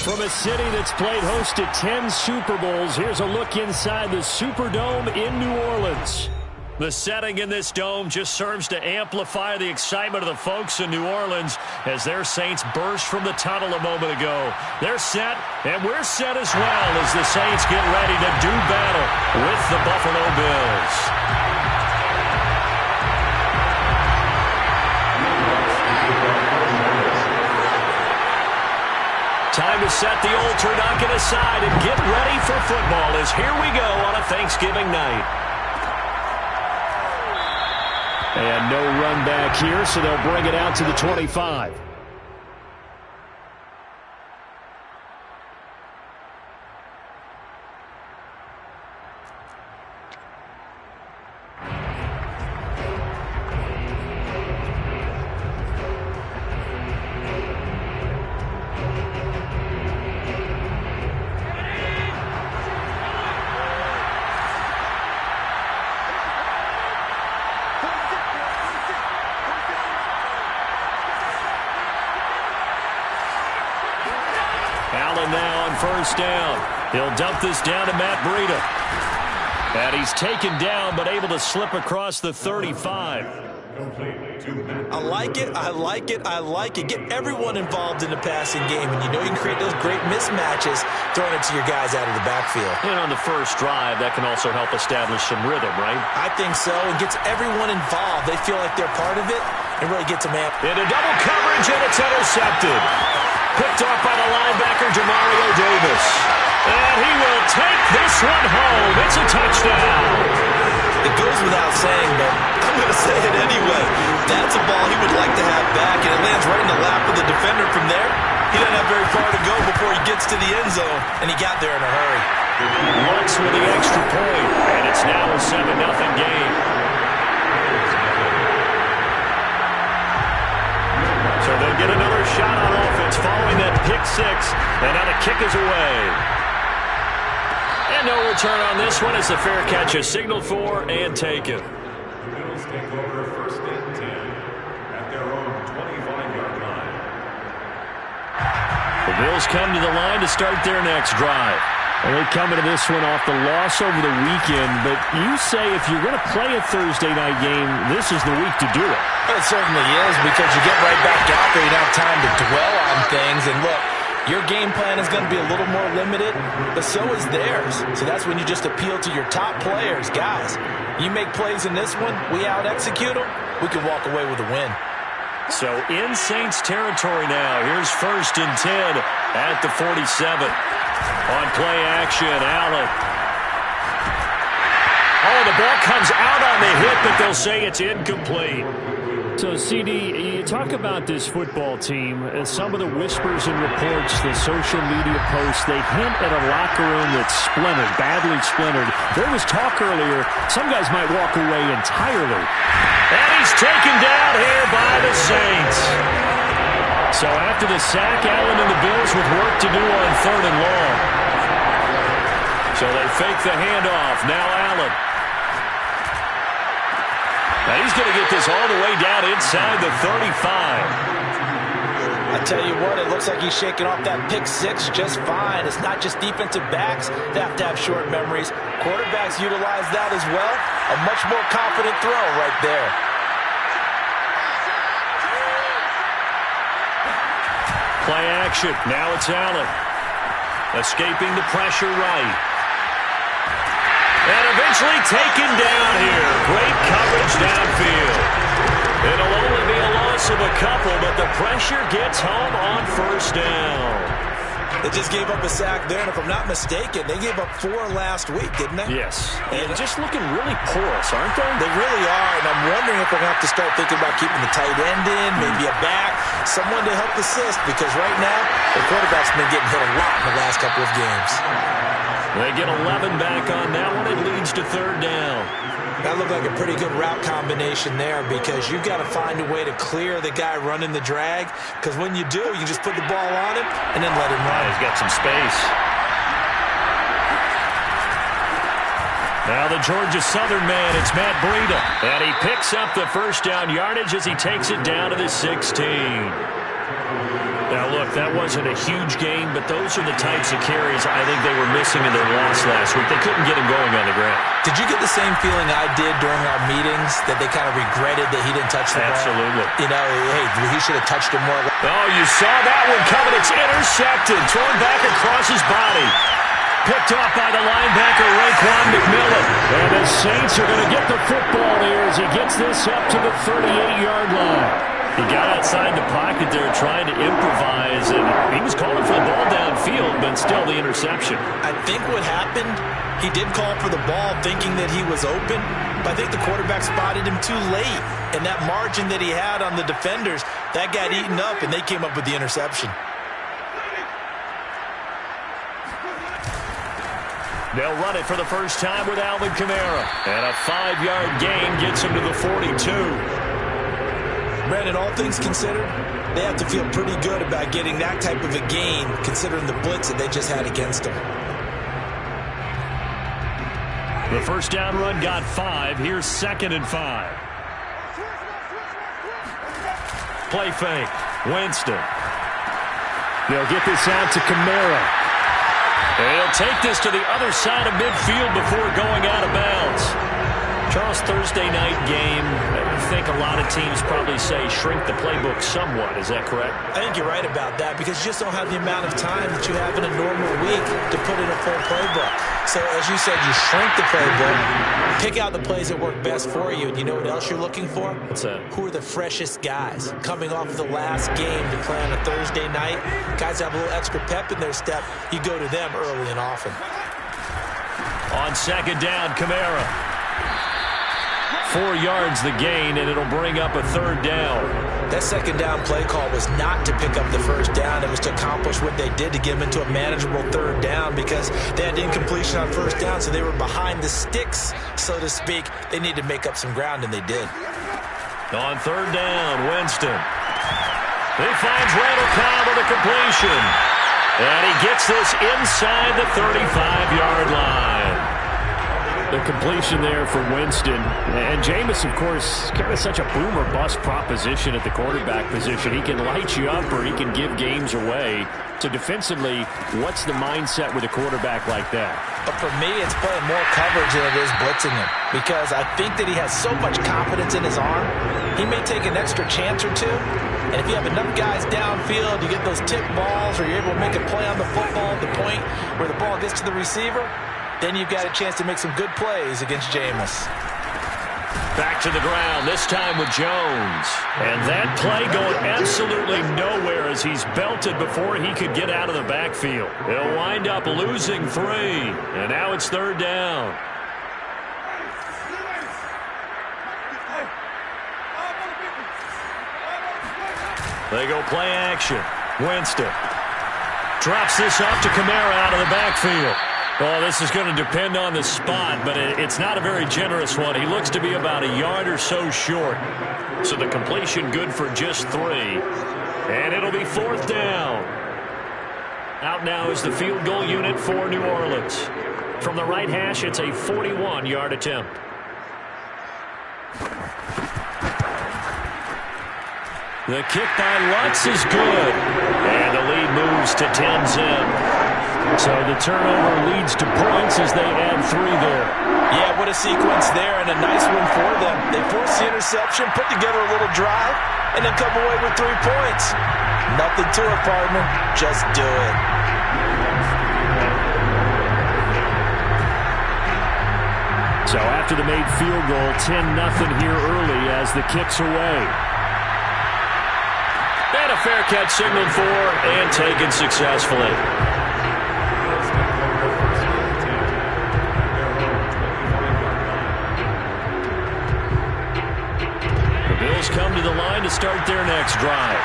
From a city that's played host to 10 Super Bowls, here's a look inside the Superdome in New Orleans. The setting in this dome just serves to amplify the excitement of the folks in New Orleans as their Saints burst from the tunnel a moment ago. They're set, and we're set as well as the Saints get ready to do battle with the Buffalo Bills. Time to set the old turducken aside and get ready for football as here we go on a Thanksgiving night. And no run back here, so they'll bring it out to the 25. Allen now on first down. He'll dump this down to Matt Breida. And he's taken down but able to slip across the 35. I like it, I like it, I like it. Get everyone involved in the passing game, and you know you can create those great mismatches throwing it to your guys out of the backfield. And on the first drive, that can also help establish some rhythm, right? I think so. It gets everyone involved. They feel like they're part of it and really get to man. Into double coverage, and it's intercepted. Picked off by the linebacker, Demario Davis. And he will take this one home. It's a touchdown. It goes without saying, but I'm going to say it anyway. That's a ball he would like to have back, and it lands right in the lap of the defender from there. He doesn't have very far to go before he gets to the end zone, and he got there in a hurry. Lutz with the extra point, and it's now a 7-0 game. So they'll get another shot on offense following that pick six, and now the kick is away. And no return on this one as the fair catch is signaled for and taken. The Bills take over first and 10 at their own 25-yard line. The Bills come to the line to start their next drive. And they come into this one off the loss over the weekend, but you say if you're going to play a Thursday night game, this is the week to do it. It certainly is, because you get right back out there. You don't have time to dwell on things. And look, your game plan is going to be a little more limited, but so is theirs. So that's when you just appeal to your top players. Guys, you make plays in this one, we out-execute them, we can walk away with a win. So in Saints territory now. Here's first and 10 at the 47. On play action, Allen. Oh, the ball comes out on the hit, but they'll say it's incomplete. So, CD, you talk about this football team, some of the whispers and reports, the social media posts, they hint at a locker room that's splintered, badly splintered. There was talk earlier, some guys might walk away entirely. And he's taken down here by the Saints. So after the sack, Allen and the Bills with work to do on 3rd and long. So they fake the handoff. Now Allen. Now he's going to get this all the way down inside the 35. I tell you what, it looks like he's shaking off that pick six just fine. It's not just defensive backs that have to have short memories. Quarterbacks utilize that as well. A much more confident throw right there. Play action. Now it's Allen. Escaping the pressure right. And eventually taken down here. Great coverage downfield. It'll only be a loss of a couple, but the pressure gets home on first down. They just gave up a sack there, and if I'm not mistaken, they gave up 4 last week, didn't they? Yes. And just looking really porous, aren't they? They really are, and I'm wondering if we're going to have to start thinking about keeping the tight end in, maybe a back, someone to help assist, because right now, the quarterback's been getting hit a lot in the last couple of games. They get 11 back on that one. It leads to 3rd down. That looked like a pretty good route combination there, because you've got to find a way to clear the guy running the drag, because when you do, you just put the ball on him and then let him run. He's got some space. Now the Georgia Southern man, it's Matt Breida. And he picks up the first down yardage as he takes it down to the 16. Now, look, that wasn't a huge game, but those are the types of carries I think they were missing in their loss last week. They couldn't get him going on the ground. Did you get the same feeling I did during our meetings, that they kind of regretted that he didn't touch the ball? Absolutely. You know, hey, he should have touched him more. Oh, you saw that one coming. It's intercepted. Thrown back across his body. Picked off by the linebacker, Raekwon McMillan. And the Saints are going to get the football here as he gets this up to the 38-yard line. He got outside the pocket there trying to improvise, and he was calling for the ball downfield, but still the interception. I think what happened, he did call for the ball thinking that he was open, but I think the quarterback spotted him too late. And that margin that he had on the defenders, that got eaten up, and they came up with the interception. They'll run it for the first time with Alvin Kamara. And a 5-yard gain gets him to the 42. Brandon, all things considered, they have to feel pretty good about getting that type of a gain, considering the blitz that they just had against them. The first down run got 5. Here's 2nd and 5. Play fake. Winston. They'll get this out to Kamara. And he'll take this to the other side of midfield before going out of bounds. Charles, Thursday night game, I think a lot of teams probably say shrink the playbook somewhat. Is that correct? I think you're right about that, because you just don't have the amount of time that you have in a normal week to put in a full playbook. So, as you said, you shrink the playbook, pick out the plays that work best for you, and you know what else you're looking for? What's that? Who are the freshest guys coming off of the last game to play on a Thursday night? Guys have a little extra pep in their step. You go to them early and often. On 2nd down, Kamara. 4 yards the gain, and it'll bring up a 3rd down. That 2nd down play call was not to pick up the 1st down. It was to accomplish what they did, to get them into a manageable 3rd down, because they had incompletion on 1st down, so they were behind the sticks, so to speak. They needed to make up some ground, and they did. On 3rd down, Winston. He finds Randall Cobb with a completion. And he gets this inside the 35-yard line. The completion there for Winston. And Jameis, of course, kind of such a boom or bust proposition at the quarterback position. He can light you up or he can give games away. So defensively, what's the mindset with a quarterback like that? But for me, it's playing more coverage than it is blitzing him, because I think that he has so much confidence in his arm. He may take an extra chance or two, and if you have enough guys downfield, you get those tip balls, or you're able to make a play on the football at the point where the ball gets to the receiver, then you've got a chance to make some good plays against Jameis. Back to the ground, this time with Jones. And that play going absolutely nowhere as he's belted before he could get out of the backfield. They'll wind up losing 3. And now it's 3rd down. They go play action. Winston drops this off to Kamara out of the backfield. Well, this is going to depend on the spot, but it's not a very generous one. He looks to be about a yard or so short. So the completion good for just 3. And it'll be 4th down. Out now is the field goal unit for New Orleans. From the right hash, it's a 41-yard attempt. The kick by Lutz is good. And the lead moves to 10-zip. So the turnover leads to points as they add 3 there. Yeah, what a sequence there, and a nice one for them. They force the interception, put together a little drive, and then come away with 3 points. Nothing to it, partner. Just do it. So after the made field goal, 10-0 here early as the kick's away. And a fair catch signaled for and taken successfully. The Bills come to the line to start their next drive.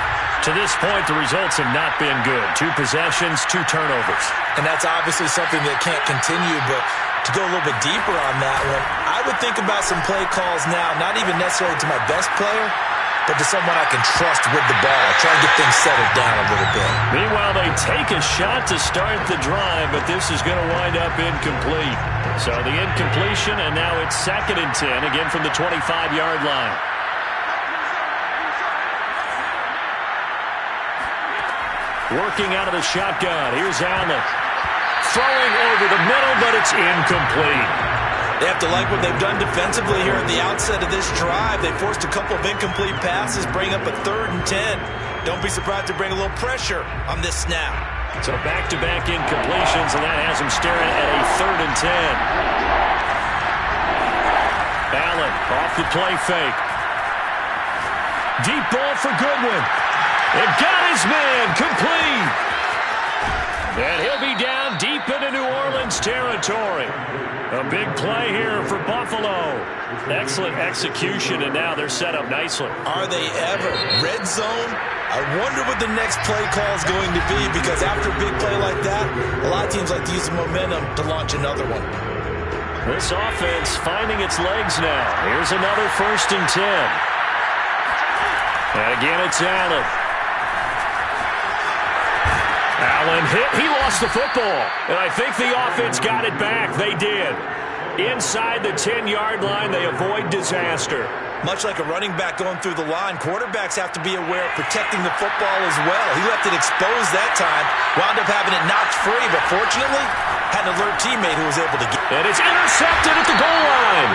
To this point, the results have not been good. 2 possessions, 2 turnovers. And that's obviously something that can't continue, but to go a little bit deeper on that one, I would think about some play calls now, not even necessarily to my best player, but to someone I can trust with the ball. Try and get things settled down a little bit. Meanwhile, they take a shot to start the drive, but this is going to wind up incomplete. So the incompletion, and now it's 2nd and 10, again from the 25-yard line. Working out of the shotgun. Here's Allen. Throwing over the middle, but it's incomplete. They have to like what they've done defensively here at the outset of this drive. They forced a couple of incomplete passes, bring up a 3rd and 10. Don't be surprised to bring a little pressure on this snap. So back-to-back incompletions, and that has him staring at a 3rd and 10. Allen off the play fake. Deep ball for Goodwin. It got his man complete. And he'll be down deep into New Orleans territory. A big play here for Buffalo. Excellent execution, and now they're set up nicely. Are they ever? Red zone? I wonder what the next play call is going to be, because after a big play like that, a lot of teams like to use the momentum to launch another one. This offense finding its legs now. Here's another 1st and 10. And again, it's Allen. Allen hit. He lost the football. And I think the offense got it back. They did. Inside the 10-yard line, they avoid disaster. Much like a running back going through the line, quarterbacks have to be aware of protecting the football as well. He left it exposed that time, wound up having it knocked free, but fortunately, had an alert teammate who was able to get it. And it's intercepted at the goal line.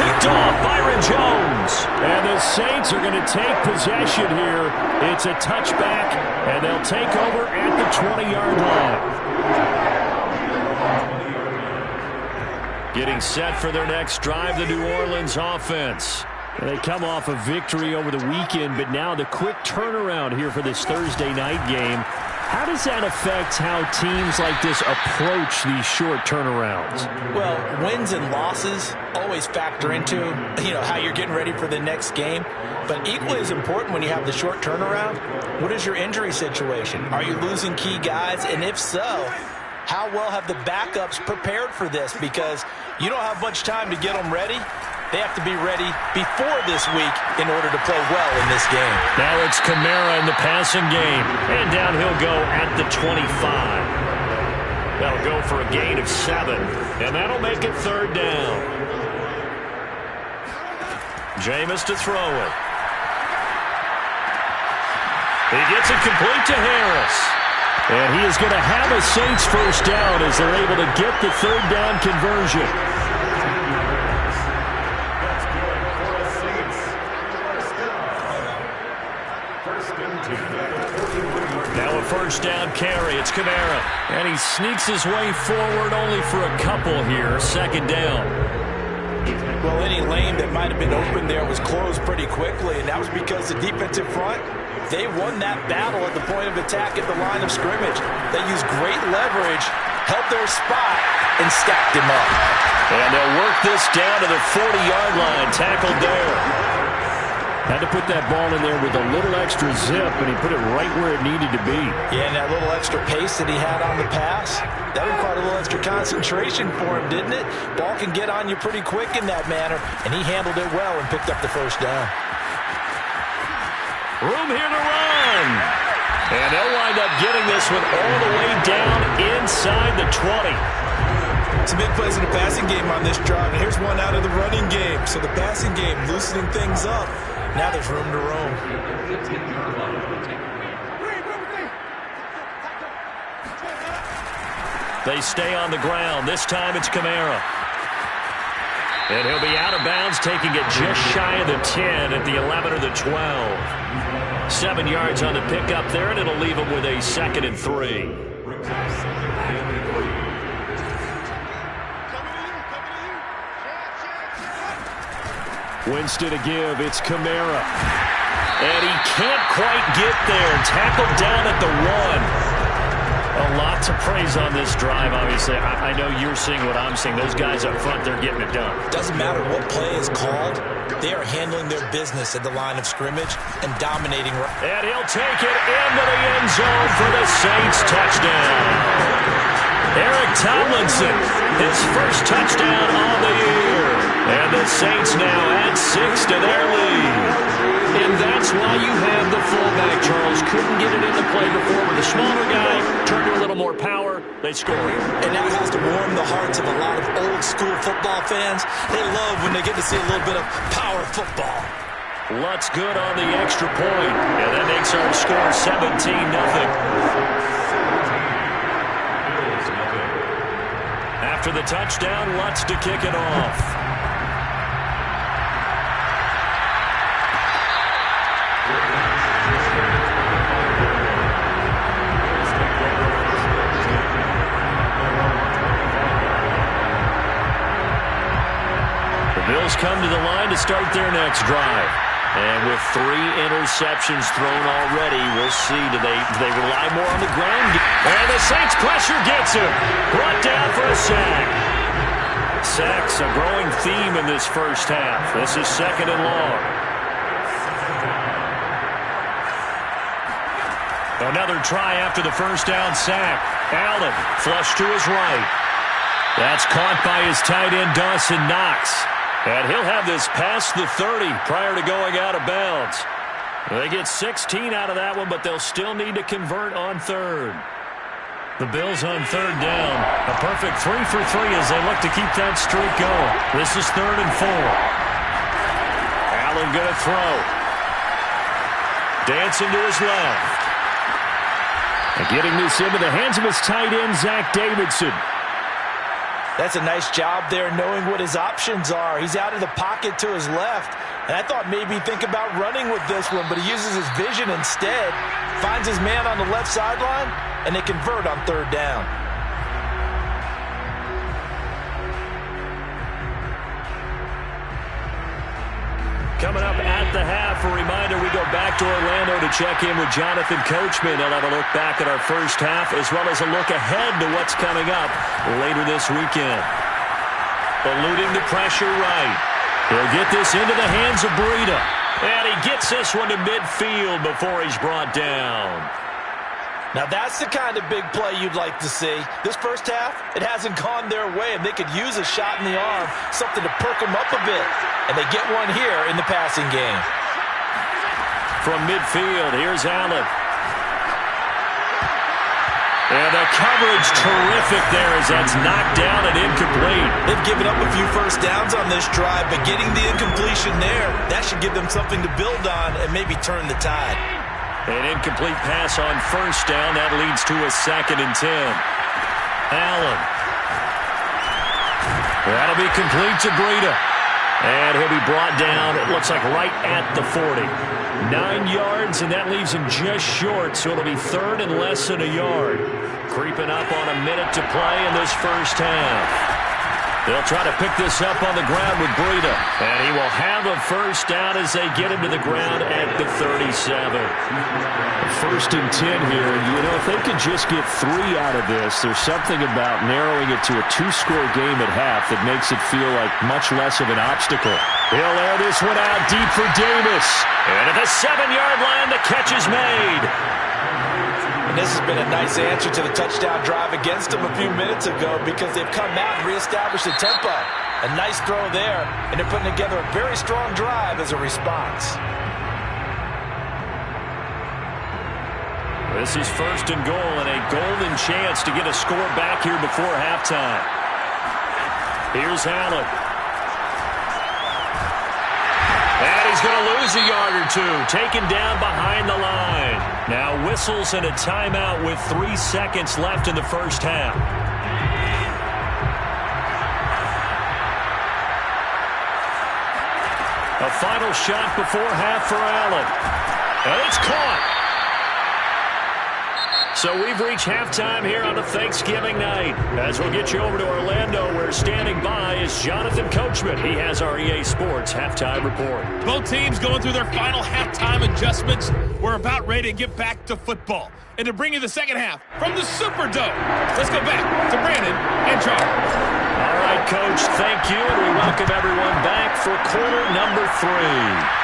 Picked off Byron Jones. And the Saints are going to take possession here. It's a touchback, and they'll take over at the 20-yard line. Getting set for their next drive, the New Orleans offense. They come off a victory over the weekend, but now the quick turnaround here for this Thursday night game. How does that affect how teams like this approach these short turnarounds? Well, wins and losses always factor into, how you're getting ready for the next game. But equally as important when you have the short turnaround, what is your injury situation? Are you losing key guys? And if so, how well have the backups prepared for this? Because you don't have much time to get them ready. They have to be ready before this week in order to play well in this game. Now it's Kamara in the passing game. And down he'll go at the 25. That'll go for a gain of 7. And that'll make it 3rd down. Jameis to throw it. He gets it complete to Harris. And he is going to have a Saints 1st down as they're able to get the 3rd down conversion. Now a 1st down carry. It's Kamara. And he sneaks his way forward only for a couple here. 2nd down. Well, any lane that might have been open there was closed pretty quickly, and that was because the defensive front, they won that battle at the point of attack at the line of scrimmage. They used great leverage, held their spot, and stacked him up. And they'll work this down to the 40-yard line. Tackled there. Had to put that ball in there with a little extra zip, and he put it right where it needed to be. Yeah, and that little extra pace that he had on the pass, that required a little extra concentration for him, didn't it? Ball can get on you pretty quick in that manner, and he handled it well and picked up the 1st down. Room here to run. And they'll wind up getting this one all the way down inside the 20. Some big plays in the passing game on this drive, and here's one out of the running game. So the passing game loosening things up. Now there's room to roam. They stay on the ground. This time it's Kamara. And he'll be out of bounds, taking it just shy of the 10 at the 11 or the 12. 7 yards on the pickup there, and it'll leave him with a 2nd and 3. Winston to give. It's Kamara. And he can't quite get there. Tackled down at the 1. A lot to praise on this drive, obviously. I know you're seeing what I'm seeing. Those guys up front, they're getting it done. Doesn't matter what play is called. They are handling their business at the line of scrimmage and dominating. And he'll take it into the end zone for the Saints touchdown. Eric Tomlinson, his 1st touchdown on the year. And the Saints now add 6 to their lead. And that's why you have the fullback, Charles. Couldn't get it into play before with a smaller guy. Turned to a little more power. They score. And that has to warm the hearts of a lot of old-school football fans. They love when they get to see a little bit of power football. Lutz good on the extra point. And that makes our score 17-0. After the touchdown, Lutz to kick it off. Bills come to the line to start their next drive. And with 3 interceptions thrown already, we'll see. Do they rely more on the ground? And the Saints pressure gets him. Brought down for a sack. Sacks a growing theme in this first half. This is 2nd and long. Another try after the first down sack. Allen flush to his right. That's caught by his tight end Dawson Knox. And he'll have this past the 30 prior to going out of bounds. They get 16 out of that one, but they'll still need to convert on 3rd. The Bills on 3rd down. A perfect 3 for 3 as they look to keep that streak going. This is 3rd and 4. Allen going to throw. Dancing to his left. And getting this into the hands of his tight end, Zach Davidson. That's a nice job there knowing what his options are. He's out of the pocket to his left. And I thought maybe he'd think about running with this one, but he uses his vision instead. Finds his man on the left sideline, and they convert on 3rd down. Coming up at the half, a reminder, we go back to Orlando to check in with Jonathan Coachman. He'll have a look back at our first half as well as a look ahead to what's coming up later this weekend. Eluding the pressure right. He'll get this into the hands of Breida. And he gets this one to midfield before he's brought down. Now that's the kind of big play you'd like to see. This first half, it hasn't gone their way, and they could use a shot in the arm, something to perk them up a bit. And they get one here in the passing game. From midfield, here's Allen. And the coverage terrific there as that's knocked down and incomplete. They've given up a few first downs on this drive, but getting the incompletion there, that should give them something to build on and maybe turn the tide. An incomplete pass on first down. That leads to a 2nd and 10. Allen. That'll be complete to Breida. And he'll be brought down, it looks like right at the 40. 9 yards, and that leaves him just short, so it'll be 3rd and less than a yard. Creeping up on a minute to play in this first half. They'll try to pick this up on the ground with Breida. And he will have a first down as they get him to the ground at the 37. 1st and 10 here. You know, if they could just get 3 out of this, there's something about narrowing it to a 2-score game at half that makes it feel like much less of an obstacle. He'll air this one out deep for Davis. And at the 7-yard line, the catch is made. And this has been a nice answer to the touchdown drive against them a few minutes ago because they've come out and reestablished the tempo. A nice throw there, and they're putting together a very strong drive as a response. This is 1st and goal and a golden chance to get a score back here before halftime. Here's Allen. And he's going to lose a yard or 2. Taken down behind the line. Now whistles and a timeout with 3 seconds left in the first half. A final shot before half for Allen. And it's caught. So we've reached halftime here on a Thanksgiving night. As we'll get you over to Orlando, where standing by is Jonathan Coachman. He has our EA Sports halftime report. Both teams going through their final halftime adjustments. We're about ready to get back to football. And to bring you the second half from the Superdome, let's go back to Brandon and Charles. All right, Coach, thank you. And we welcome everyone back for quarter number 3.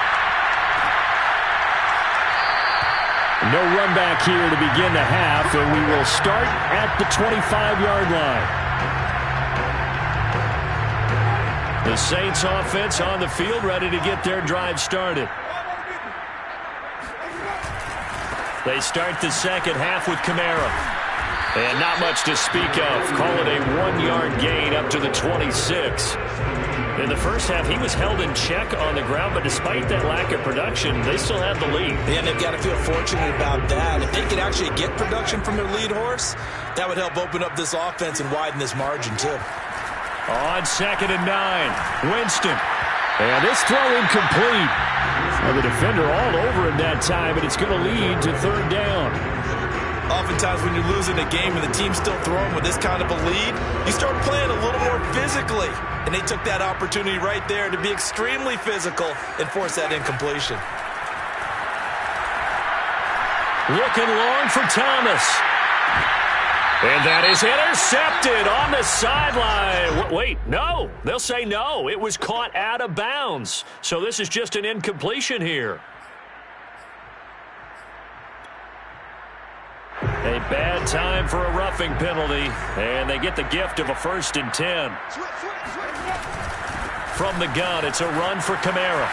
No run back here to begin the half, and we will start at the 25-yard line. The Saints offense on the field, ready to get their drive started. They start the second half with Kamara. And not much to speak of. Call it a 1-yard gain up to the 26. In the first half, he was held in check on the ground, but despite that lack of production, they still had the lead. Yeah, and they've got to feel fortunate about that. If they could actually get production from their lead horse, that would help open up this offense and widen this margin, too. On 2nd and 9, Winston. And this throw incomplete. And the defender all over him that time, and it's going to lead to 3rd down. Oftentimes when you're losing a game and the team's still throwing with this kind of a lead, you start playing a little more physically. And they took that opportunity right there to be extremely physical and force that incompletion. Looking long for Thomas. And that is intercepted on the sideline. Wait, no. They'll say no. It was caught out of bounds. So this is just an incompletion here. A bad time for a roughing penalty, and they get the gift of a 1st and 10. From the gun, it's a run for Kamara.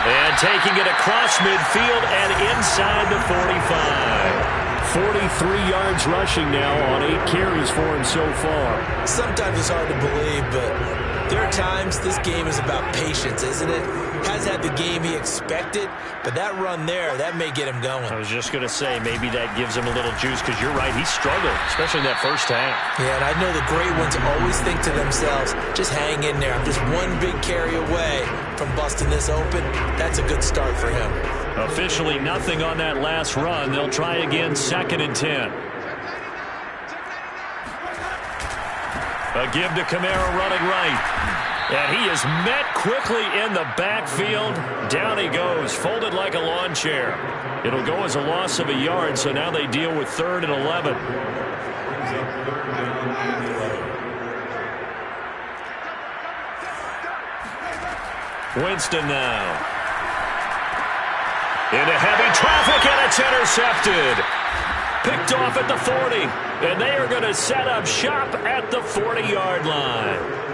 And taking it across midfield and inside the 45. 43 yards rushing now on 8 carries for him so far. Sometimes it's hard to believe, but there are times this game is about patience, isn't it? Has had the game he expected, but that run there, that may get him going. I was just going to say, maybe that gives him a little juice, because you're right, he struggled, especially in that first half. Yeah, and I know the great ones always think to themselves, just hang in there. I'm just one big carry away from busting this open. That's a good start for him. Officially nothing on that last run. They'll try again, 2nd and 10. A give to Kamara running right. And he is met quickly in the backfield. Down he goes, folded like a lawn chair. It'll go as a loss of a yard, so now they deal with 3rd and 11. Winston now. Into heavy traffic, and it's intercepted. Picked off at the 40, and they are going to set up shop at the 40-yard line.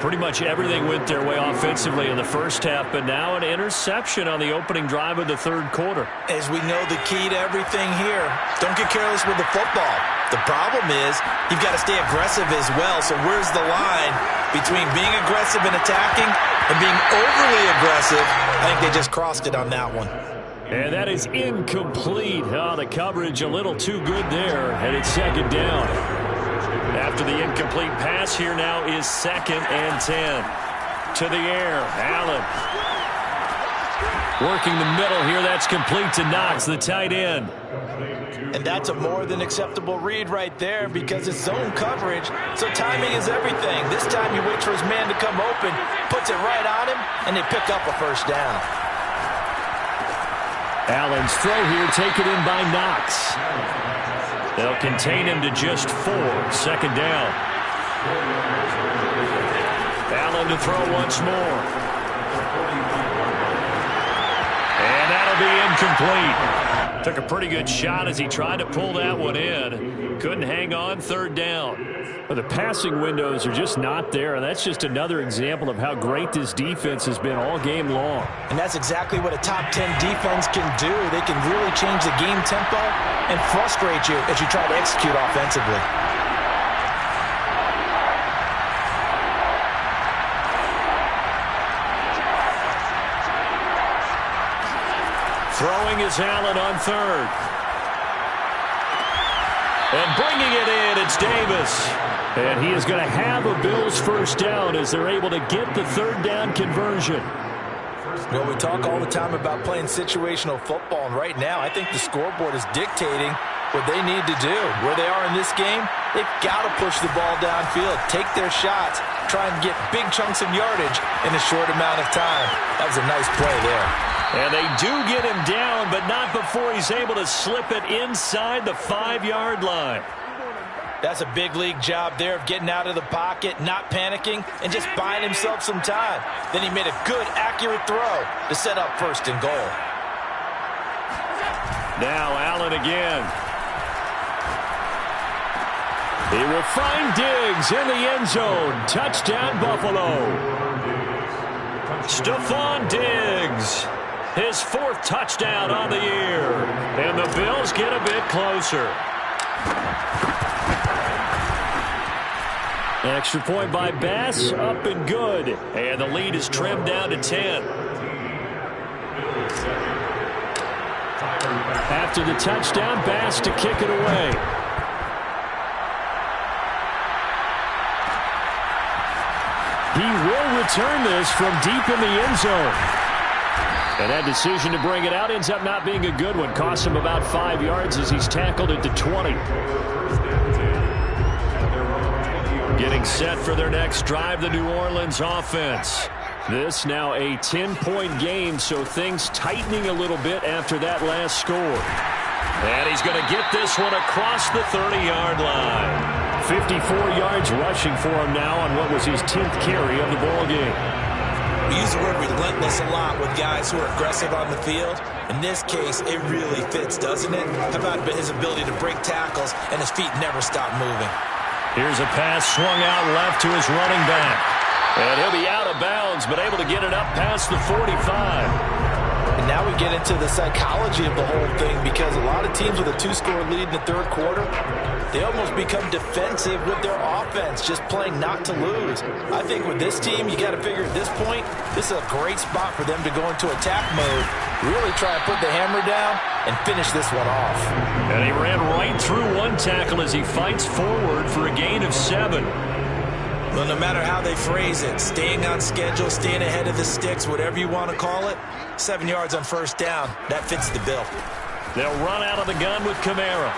Pretty much everything went their way offensively in the first half, but now an interception on the opening drive of the 3rd quarter. As we know, the key to everything here, don't get careless with the football. The problem is you've got to stay aggressive as well, so where's the line between being aggressive and attacking and being overly aggressive? I think they just crossed it on that one. And that is incomplete. Oh, the coverage a little too good there, and it's 2nd down. After the incomplete pass, here now is 2nd and 10. To the air, Allen. Working the middle here, that's complete to Knox, the tight end. And that's a more than acceptable read right there because it's zone coverage, so timing is everything. This time he waits for his man to come open, puts it right on him, and they pick up a 1st down. Allen's throw here taken in by Knox. They'll contain him to just 4. 2nd down. Allen to throw once more. And that'll be incomplete. Took a pretty good shot as he tried to pull that one in. Couldn't hang on, 3rd down. But the passing windows are just not there, and that's just another example of how great this defense has been all game long. And that's exactly what a top 10 defense can do. They can really change the game tempo and frustrate you as you try to execute offensively. Throwing is Allen on 3rd. And bringing it in, it's Davis. And he is going to have a Bills 1st down as they're able to get the 3rd down conversion. Well, we talk all the time about playing situational football, and right now I think the scoreboard is dictating what they need to do. Where they are in this game, they've got to push the ball downfield, take their shots, try and get big chunks of yardage in a short amount of time. That was a nice play there. And they do get him down, but not before he's able to slip it inside the 5-yard line. That's a big league job there of getting out of the pocket, not panicking, and just buying himself some time. Then he made a good, accurate throw to set up 1st and goal. Now Allen again. He will find Diggs in the end zone. Touchdown, Buffalo. Stephon Diggs. His 4th touchdown on the year. And the Bills get a bit closer. Extra point by Bass, up and good. And the lead is trimmed down to 10. After the touchdown, Bass to kick it away. He will return this from deep in the end zone. And that decision to bring it out ends up not being a good one. Costs him about 5 yards as he's tackled it to 20. Getting set for their next drive, the New Orleans offense. This now a 10-point game, so things tightening a little bit after that last score. And he's going to get this one across the 30-yard line. 54 yards rushing for him now on what was his 10th carry of the ball game. We use the word relentless a lot with guys who are aggressive on the field. In this case, it really fits, doesn't it? How about his ability to break tackles and his feet never stop moving? Here's a pass swung out left to his running back. And he'll be out of bounds, but able to get it up past the 45. And now we get into the psychology of the whole thing, because a lot of teams with a 2-score lead in the third quarter, they almost become defensive with their offense, just playing not to lose. I think with this team, you got to figure at this point, this is a great spot for them to go into attack mode, really try and put the hammer down and finish this one off. And he ran right through one tackle as he fights forward for a gain of 7. Well, no matter how they phrase it, staying on schedule, staying ahead of the sticks, whatever you want to call it, 7 yards on first down, that fits the bill. They'll run out of the gun with Kamara.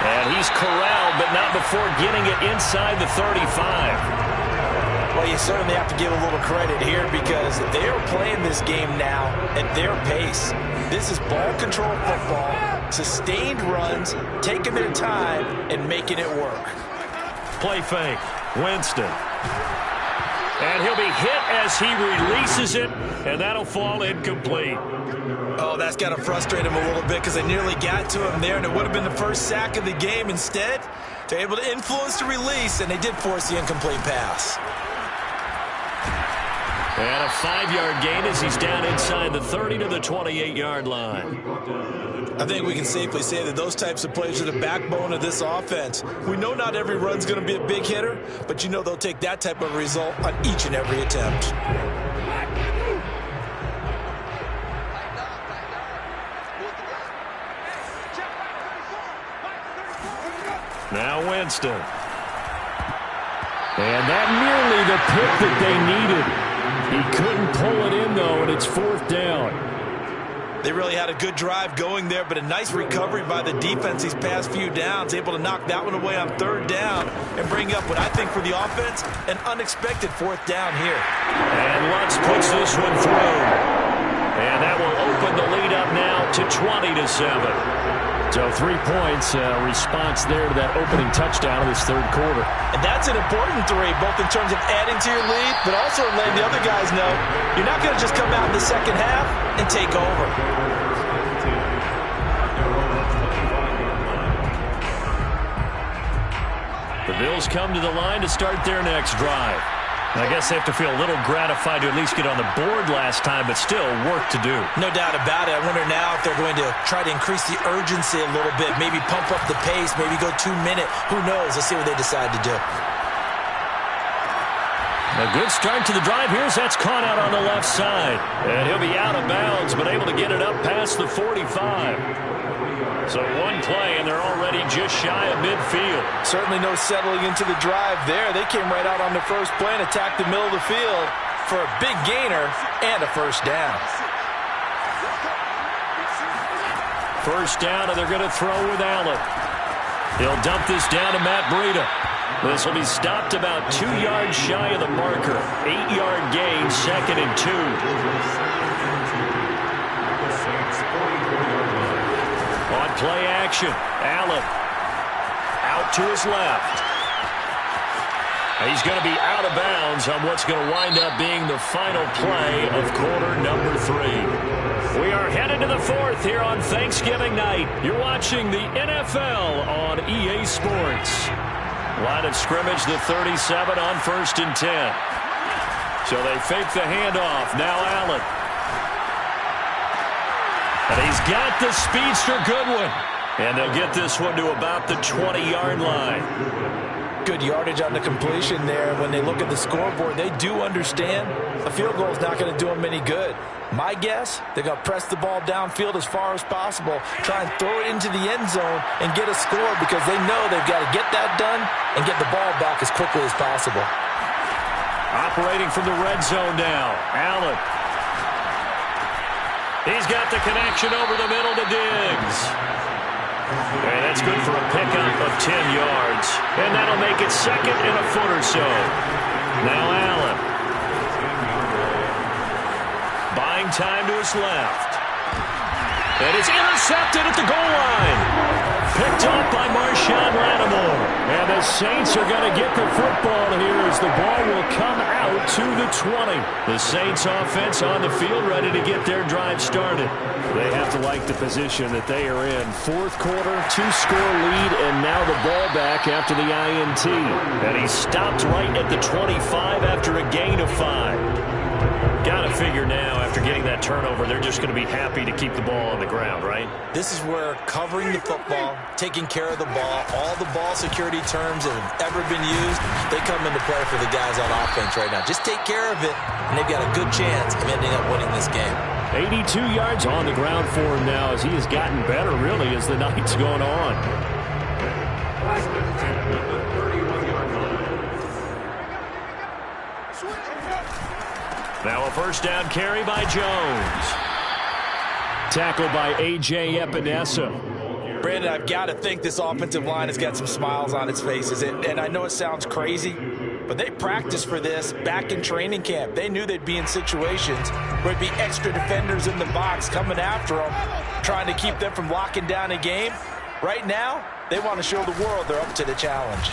And he's corralled, but not before getting it inside the 35. Well, you certainly have to give a little credit here, because they are playing this game now at their pace. This is ball control football, sustained runs, taking their time, and making it work. Play fake. Winston. And he'll be hit as he releases it, and that'll fall incomplete. Oh, that's got to frustrate him a little bit, because they nearly got to him there, and it would have been the first sack of the game. Instead, they're able to influence the release, and they did force the incomplete pass. And a 5-yard gain as he's down inside the 30 to the 28-yard line. I think we can safely say that those types of plays are the backbone of this offense. We know not every run's going to be a big hitter, but you know they'll take that type of result on each and every attempt. Now Winston. And that nearly the pick that they needed. He couldn't pull it in, though, and it's 4th down. They really had a good drive going there, but a nice recovery by the defense these past few downs, able to knock that one away on 3rd down and bring up what I think for the offense, an unexpected 4th down here. And Lutz puts this one through. And that will open the lead up now to 20-7. So 3 points, response there to that opening touchdown of this third quarter. And that's an important 3, both in terms of adding to your lead, but also letting the other guys know you're not going to just come out in the second half and take over. The Bills come to the line to start their next drive. I guess they have to feel a little gratified to at least get on the board last time, but still work to do. No doubt about it. I wonder now if they're going to try to increase the urgency a little bit, maybe pump up the pace, maybe go 2-minute. Who knows? Let's see what they decide to do. A good start to the drive here as that's caught out on the left side. And he'll be out of bounds, but able to get it up past the 45. So one play, and they're already just shy of midfield. Certainly no settling into the drive there. They came right out on the first play and attacked the middle of the field for a big gainer and a first down. First down, and they're going to throw with Allen. He'll dump this down to Matt Breida. This will be stopped about 2 yards shy of the marker. 8-yard gain, 2nd and 2. On play action, Allen out to his left. He's going to be out of bounds on what's going to wind up being the final play of quarter number 3. We are headed to the 4th here on Thanksgiving night. You're watching the NFL on EA Sports. Line of scrimmage, the 37 on 1st and 10. So they fake the handoff. Now Allen. And he's got the speedster Goodwin. And they'll get this one to about the 20-yard line. Good yardage on the completion there. When they look at the scoreboard, they do understand a field goal is not going to do them any good. My guess, they're going to press the ball downfield as far as possible, try and throw it into the end zone and get a score because they know they've got to get that done and get the ball back as quickly as possible. Operating from the red zone now, Allen. He's got the connection over the middle to Diggs. And that's good for a pickup of 10 yards. And that'll make it second and a foot or so. Now Allen. Buying time to his left. And it's intercepted at the goal line. Picked up by Marshawn Lattimore. And the Saints are going to get the football here as the ball will come out to the 20. The Saints offense on the field ready to get their drive started. They have to like the position that they are in. Fourth quarter, 2-score lead, and now the ball back after the INT. And he stopped right at the 25 after a gain of 5. Got to figure now, after getting that turnover, they're just going to be happy to keep the ball on the ground, right? This is where covering the football, taking care of the ball, all the ball security terms that have ever been used, they come into play for the guys on offense right now. Just take care of it, and they've got a good chance of ending up winning this game. 82 yards on the ground for him now as he has gotten better, really, as the night's going on. Now a first down carry by Jones. Tackled by A.J. Epinesa. Brandon, I've got to think this offensive line has got some smiles on its faces. And I know it sounds crazy, but they practiced for this back in training camp. They knew they'd be in situations where it'd be extra defenders in the box coming after them, trying to keep them from locking down a game. Right now, they want to show the world they're up to the challenge.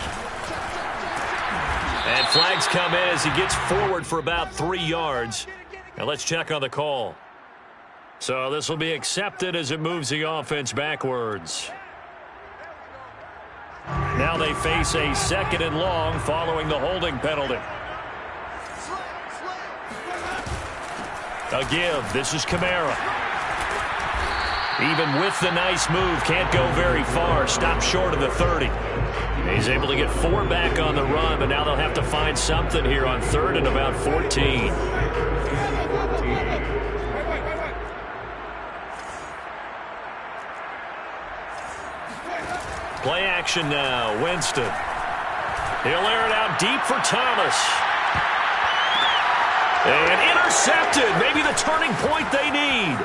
And flags come in as he gets forward for about 3 yards. Now let's check on the call. So this will be accepted as it moves the offense backwards. Now they face a second and long following the holding penalty. A give. This is Kamara. Even with the nice move, can't go very far. Stopped short of the 30. He's able to get 4 back on the run, but now they'll have to find something here on 3rd and about 14. Play action now. Winston. He'll air it out deep for Thomas. And intercepted. Maybe the turning point they need.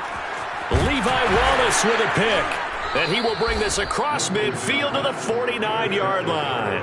Levi Wallace with a pick. And he will bring this across midfield to the 49-yard line.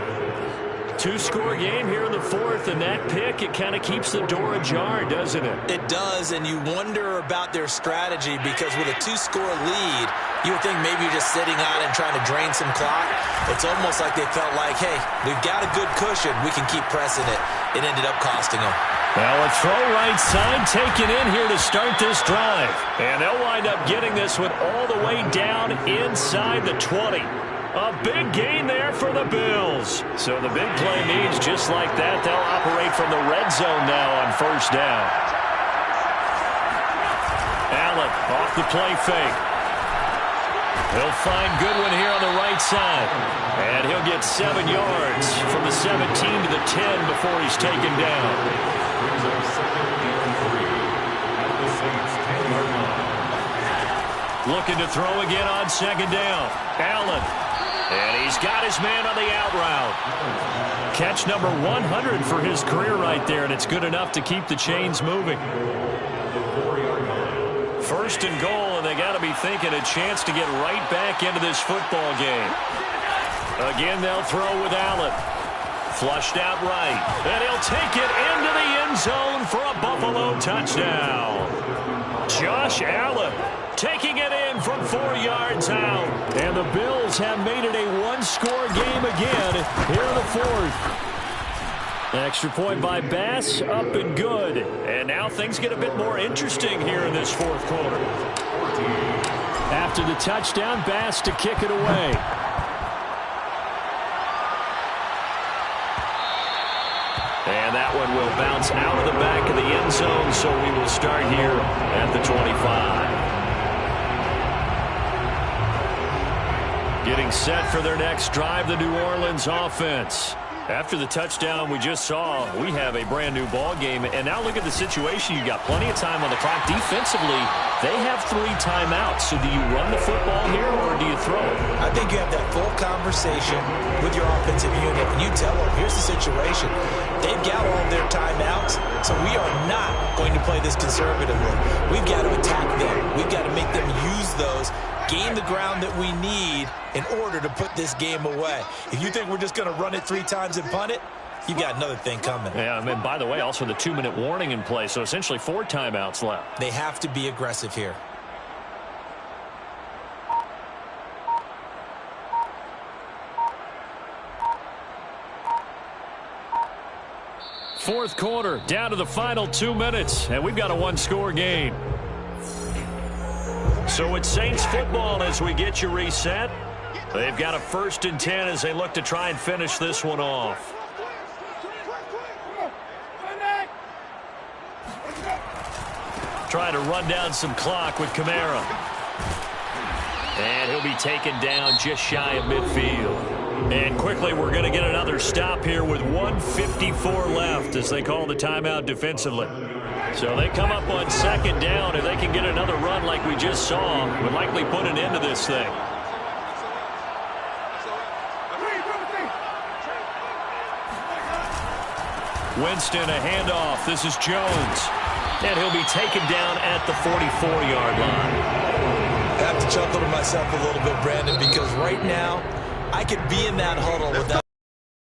2-score game here in the 4th, and that pick, it kind of keeps the door ajar, doesn't it? It does, and you wonder about their strategy because with a 2-score lead, you would think maybe you're just sitting on it and trying to drain some clock. It's almost like they felt like, hey, we've got a good cushion. We can keep pressing it. It ended up costing them. Well, a throw right side taken in here to start this drive. And they'll wind up getting this one all the way down inside the 20. A big gain there for the Bills. So the big play means just like that, they'll operate from the red zone now on first down. Allen off the play fake. He'll find Goodwin here on the right side. And he'll get 7 yards from the 17 to the 10 before he's taken down. Looking to throw again on second down. Allen. And he's got his man on the out route. Catch number 100 for his career right there, and it's good enough to keep the chains moving. First and goal, and they got to be thinking a chance to get right back into this football game. Again, they'll throw with Allen. Flushed out right. And he'll take it into the end zone for a Buffalo touchdown. Josh Allen taking it in from 4 yards out. And the Bills have made it a 1-score game again here in the 4th. Extra point by Bass, up and good. And now things get a bit more interesting here in this 4th quarter. After the touchdown, Bass to kick it away. And that one will bounce out of the back of the end zone, so we will start here at the 25. Getting set for their next drive, the New Orleans offense. After the touchdown we just saw, we have a brand-new ball game. And now look at the situation. You've got plenty of time on the clock. Defensively, they have 3 timeouts. So do you run the football here or do you throw it? I think you have that full conversation with your offensive unit, and you tell them, here's the situation. They've got all their timeouts, so we are not going to play this conservatively. We've got to attack them. We've got to make them use those, gain the ground that we need in order to put this game away. If you think we're just going to run it 3 times and punt it, you've got another thing coming. Yeah, and by the way, also the 2-minute warning in play, so essentially 4 timeouts left. They have to be aggressive here. Fourth quarter, down to the final 2 minutes, and we've got a 1-score game. So it's Saints football as we get you reset. They've got a 1st and 10 as they look to try and finish this one off. Trying to run down some clock with Kamara. And he'll be taken down just shy of midfield. And quickly, we're going to get another stop here with 1:54 left as they call the timeout defensively. So they come up on 2nd down. If they can get another run like we just saw, would likely put an end to this thing. Winston, a handoff. This is Jones. And he'll be taken down at the 44-yard line. I have to chuckle to myself a little bit, Brandon, because right now I could be in that huddle with that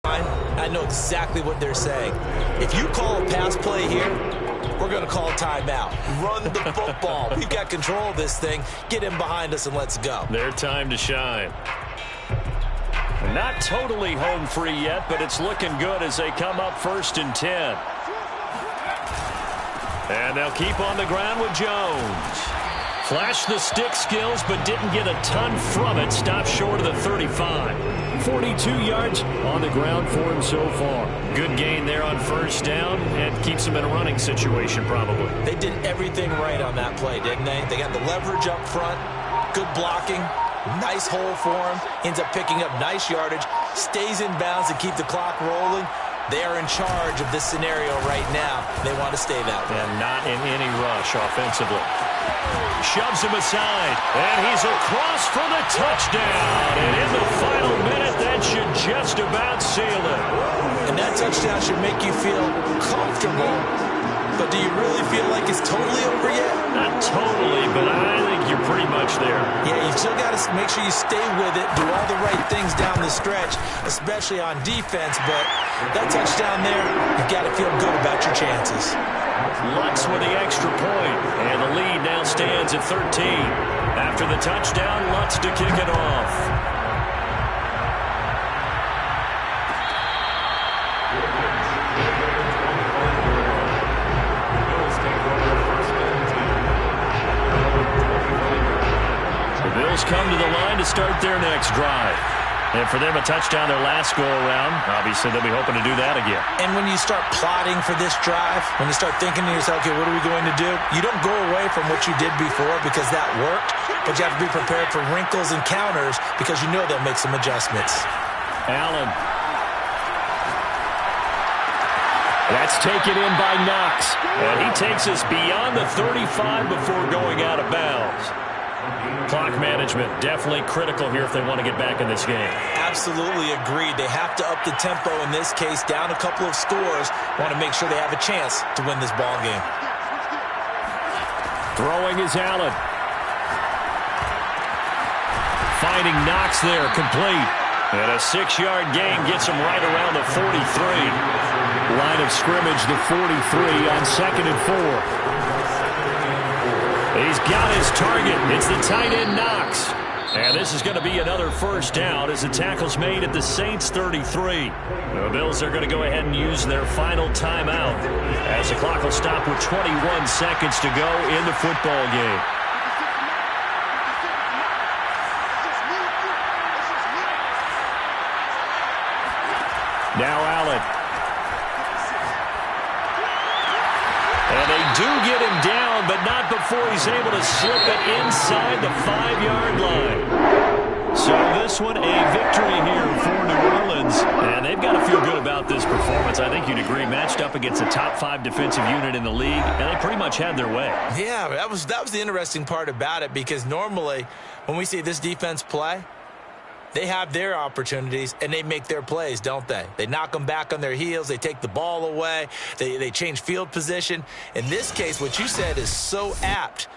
line. I know exactly what they're saying. If you call a pass play here, we're going to call a timeout. Run the football. We've got control of this thing. Get in behind us and let's go. Their time to shine. Not totally home free yet, but it's looking good as they come up 1st and 10. And they'll keep on the ground with Jones. Flashed the stick skills, but didn't get a ton from it. Stopped short of the 35. 42 yards on the ground for him so far. Good gain there on 1st down and keeps him in a running situation probably. They did everything right on that play, didn't they? They got the leverage up front, good blocking, nice hole for him, ends up picking up nice yardage, stays in bounds to keep the clock rolling. They are in charge of this scenario right now. They want to stay that way. And not in any rush offensively. Shoves him aside, and he's across for the touchdown. And in the final minute, that should just about seal it. And that touchdown should make you feel comfortable. But do you really feel like it's totally over yet? Not totally, but I think you're pretty much there. Yeah, you still got to make sure you stay with it, do all the right things down the stretch, especially on defense. But that touchdown there, you've got to feel good about your chances. Lutz with the extra point, and the lead now stands at 13. After the touchdown, Lutz to kick it off. The Bills come to the line to start their next drive. And for them, a touchdown their last go-around. Obviously, they'll be hoping to do that again. And when you start plotting for this drive, when you start thinking to yourself, okay, what are we going to do? You don't go away from what you did before because that worked, but you have to be prepared for wrinkles and counters because you know they'll make some adjustments. Allen. That's taken in by Knox. And he takes us beyond the 35 before going out of bounds. Clock management definitely critical here if they want to get back in this game. Absolutely agreed. They have to up the tempo in this case, down a couple of scores. Want to make sure they have a chance to win this ball game. Throwing is Allen. Finding Knox there, complete. And a 6-yard gain gets him right around the 43. Line of scrimmage, the 43 on 2nd and 4. He's got his target. It's the tight end Knox. And this is going to be another 1st down as the tackle's made at the Saints 33. The Bills are going to go ahead and use their final timeout as the clock will stop with 21 seconds to go in the football game. Now Allen. And they do get him down, but not before he's able to slip it inside the 5-yard line. So this one, a victory here for New Orleans. And they've got to feel good about this performance. I think you'd agree, matched up against a top 5 defensive unit in the league, and they pretty much had their way. Yeah, that was the interesting part about it, because normally when we see this defense play, they have their opportunities, and they make their plays, don't they? They knock them back on their heels. They take the ball away. They change field position. In this case, what you said is so apt.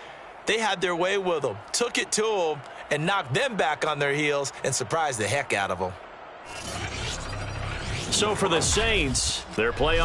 They had their way with them, took it to them, and knocked them back on their heels and surprised the heck out of them. So for the Saints, their playoff